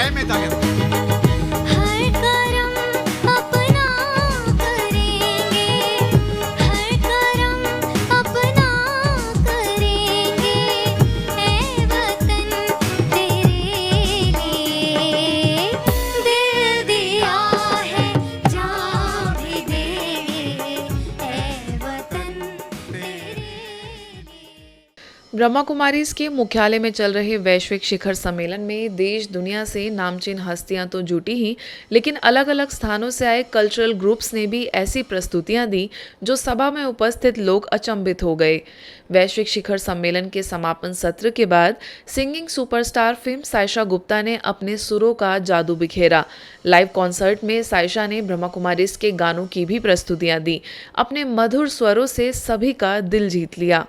जय मेहता गण। ब्रह्मा कुमारीज के मुख्यालय में चल रहे वैश्विक शिखर सम्मेलन में देश दुनिया से नामचीन हस्तियां तो जुटी ही, लेकिन अलग अलग स्थानों से आए कल्चरल ग्रुप्स ने भी ऐसी प्रस्तुतियां दी जो सभा में उपस्थित लोग अचंभित हो गए। वैश्विक शिखर सम्मेलन के समापन सत्र के बाद singing superstar film Sayyeshaa Gupta ने अपने सुरों का जादू बिखेरा। लाइव कॉन्सर्ट में सायशा ने ब्रह्मा कुमारीज के गानों की भी प्रस्तुतियां दी। अपने मधुर स्वरों से सभी का दिल जीत लिया।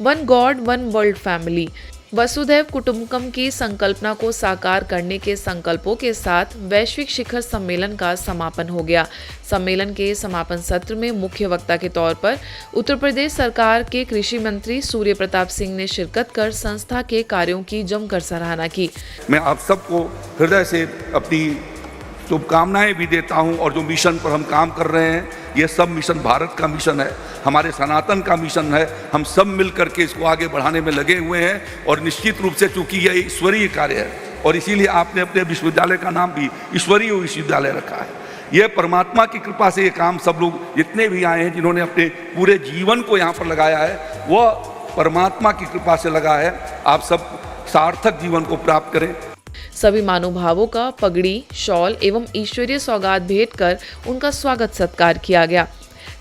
One God one world family वसुधैव कुटुंबकम की संकल्पना को साकार करने के संकल्पों के साथ वैश्विक शिखर सम्मेलन का समापन हो गया। सम्मेलन के समापन सत्र में मुख्य वक्ता के तौर पर उत्तर प्रदेश सरकार के कृषि मंत्री सूर्य प्रताप सिंह ने शिरकत कर संस्था के कार्यों की जमकर सराहना की। मैं आप सबको हृदय से अपनी शुभकामनाएं भी देता हूं और जो मिशन पर हम काम कर रहे हैं, ये सब मिशन भारत का मिशन है, हमारे सनातन का मिशन है। हम सब मिल करके इसको आगे बढ़ाने में लगे हुए हैं और निश्चित रूप से चूंकि यह ईश्वरीय कार्य है और इसीलिए आपने अपने विश्वविद्यालय का नाम भी ईश्वरीय विश्वविद्यालय रखा है। यह परमात्मा की कृपा से ये काम सब लोग जितने भी आए हैं, जिन्होंने अपने पूरे जीवन को यहाँ पर लगाया है, वह परमात्मा की कृपा से लगा है। आप सब सार्थक जीवन को प्राप्त करें। सभी महानुभावों का पगड़ी, शॉल एवं ईश्वरीय सौगात भेंट कर उनका स्वागत सत्कार किया गया।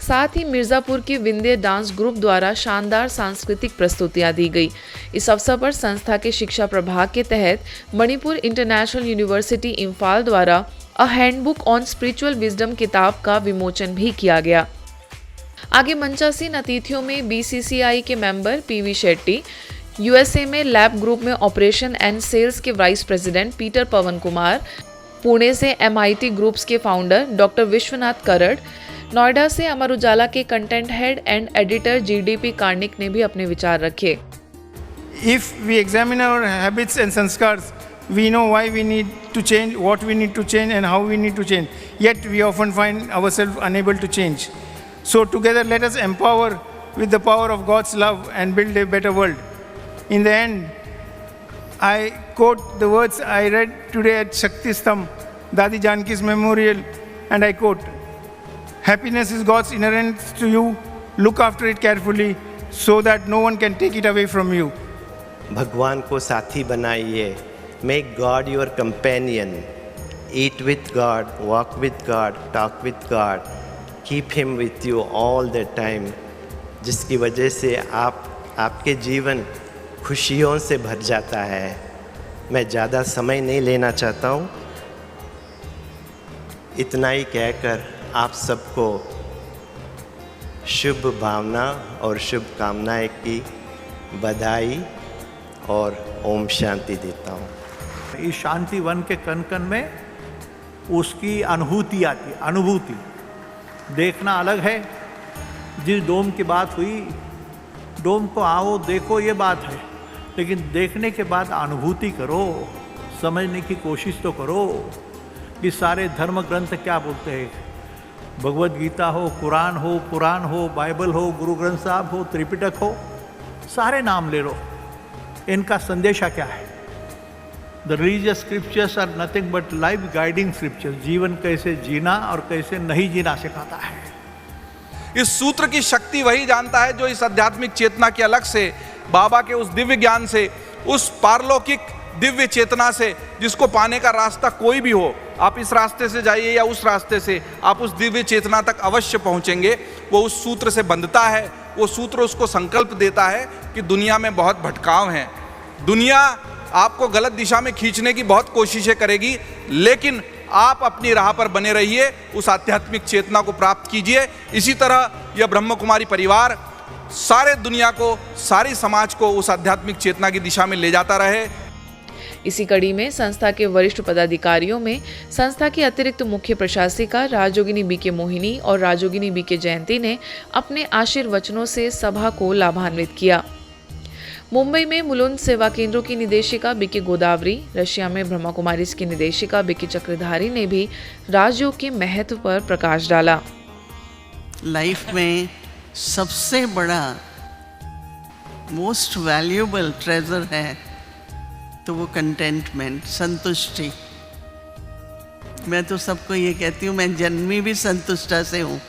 साथ ही मिर्जापुर के विंध्य डांस ग्रुप द्वारा शानदार सांस्कृतिक प्रस्तुतियां दी गई। इस अवसर पर संस्था के शिक्षा प्रभाग के तहत मणिपुर इंटरनेशनल यूनिवर्सिटी इम्फाल द्वारा अ हैंडबुक ऑन स्पिरिचुअल विजडम किताब का विमोचन भी किया गया। आगे मंचासीन अतिथियों में बीसीसीआई के मेंबर पीवी शेट्टी, यूएसए में लैब ग्रुप में ऑपरेशन एंड सेल्स के वाइस प्रेसिडेंट पीटर पवन कुमार, पुणे से एमआईटी ग्रुप्स के फाउंडर डॉक्टर विश्वनाथ करड़, नोएडा से अमर उजाला के content head and editor GDP Karnik ने भी अपने विचार रखे। If we examine our habits and sanskars, we know why we need to change, what we need to change and how we need to change. Yet we often find ourselves unable to change. So together let us empower with the power of God's love and build a better world. In the end, I quote the words I read today at Shakti Stambh, Dadi Janki's memorial, and I quote, "Happiness is God's inherent to you. Look after it carefully so that no one can take it away from you." भगवान को साथी बनाइए। Make God your companion. Eat with God, walk with God, talk with God. Keep Him with you all the time. जिसकी वजह से आपके जीवन खुशियों से भर जाता है। मैं ज़्यादा समय नहीं लेना चाहता हूँ। इतना ही कहकर आप सबको शुभ भावना और शुभकामनाएं की बधाई और ओम शांति देता हूँ। इस शांति वन के कण कण में उसकी अनुभूति आती है। अनुभूति देखना अलग है। जिस डोम की बात हुई, डोम को आओ देखो ये बात है, लेकिन देखने के बाद अनुभूति करो, समझने की कोशिश तो करो कि सारे धर्म ग्रंथ क्या बोलते हैं। भगवत गीता हो, कुरान हो, पुराण हो, बाइबल हो, गुरु ग्रंथ साहब हो, त्रिपिटक हो, सारे नाम ले लो। इनका संदेशा क्या है? The religious scriptures are nothing but life guiding scriptures. जीवन कैसे जीना और कैसे नहीं जीना सिखाता है। इस सूत्र की शक्ति वही जानता है जो इस आध्यात्मिक चेतना के अलग से, बाबा के उस दिव्य ज्ञान से, उस पारलौकिक दिव्य चेतना से, जिसको पाने का रास्ता कोई भी हो, आप इस रास्ते से जाइए या उस रास्ते से, आप उस दिव्य चेतना तक अवश्य पहुंचेंगे। वो उस सूत्र से बंधता है, वो सूत्र उसको संकल्प देता है कि दुनिया में बहुत भटकाव हैं, दुनिया आपको गलत दिशा में खींचने की बहुत कोशिशें करेगी, लेकिन आप अपनी राह पर बने रहिए, उस आध्यात्मिक चेतना को प्राप्त कीजिए। इसी तरह यह ब्रह्म कुमारी परिवार सारे दुनिया को, सारी समाज को उस आध्यात्मिक चेतना की दिशा में ले जाता रहे। इसी कड़ी में संस्था के वरिष्ठ पदाधिकारियों में संस्था की अतिरिक्त मुख्य प्रशासिका राजयोगिनी बीके मोहिनी और राजयोगिनी बीके जयंती ने अपने आशीर्वचनों से सभा को लाभान्वित किया। मुंबई में मुलुंद सेवा केंद्रों की निदेशिका बीके गोदावरी, रशिया में ब्रह्मा कुमारीज की निदेशिका बीके चक्रधारी ने भी राजयोग के महत्व पर प्रकाश डाला। लाइफ में सबसे बड़ा मोस्ट वैल्यूएबल ट्रेजर है तो वो कंटेंटमेंट, संतुष्टि। मैं तो सबको ये कहती हूँ, मैं जन्मी भी संतुष्टा से हूँ।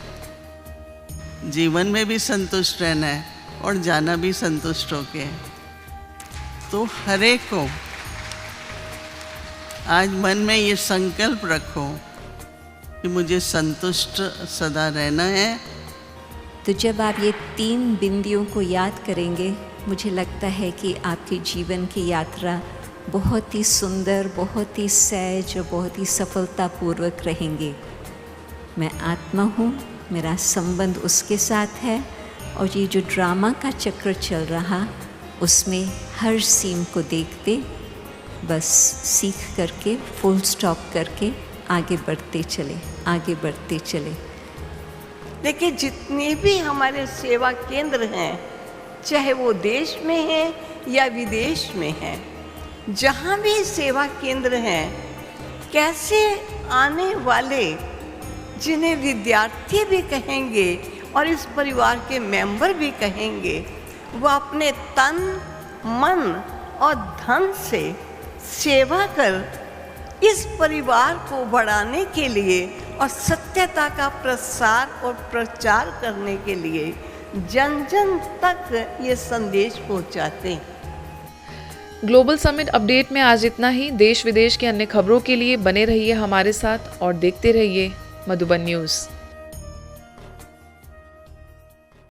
जीवन में भी संतुष्ट रहना है और जाना भी संतुष्ट होके। तो हर एक को आज मन में ये संकल्प रखो कि मुझे संतुष्ट सदा रहना है। तो जब आप ये 3 बिंदियों को याद करेंगे, मुझे लगता है कि आपके जीवन की यात्रा बहुत ही सुंदर, बहुत ही सहज और बहुत ही सफलतापूर्वक रहेंगे। मैं आत्मा हूँ, मेरा संबंध उसके साथ है, और ये जो ड्रामा का चक्र चल रहा, उसमें हर सीन को देखते बस सीख करके, फुल स्टॉप करके आगे बढ़ते चले, आगे बढ़ते चले। देखिए, जितने भी हमारे सेवा केंद्र हैं, चाहे वो देश में हैं या विदेश में हैं, जहाँ भी सेवा केंद्र हैं, कैसे आने वाले, जिन्हें विद्यार्थी भी कहेंगे और इस परिवार के मेंबर भी कहेंगे, वो अपने तन, मन और धन से सेवा कर इस परिवार को बढ़ाने के लिए और सत्यता का प्रसार और प्रचार करने के लिए जन जन तक ये संदेश पहुंचाते हैं। ग्लोबल समिट अपडेट में आज इतना ही। देश विदेश की अन्य खबरों के लिए बने रहिए हमारे साथ और देखते रहिए मधुबन न्यूज़।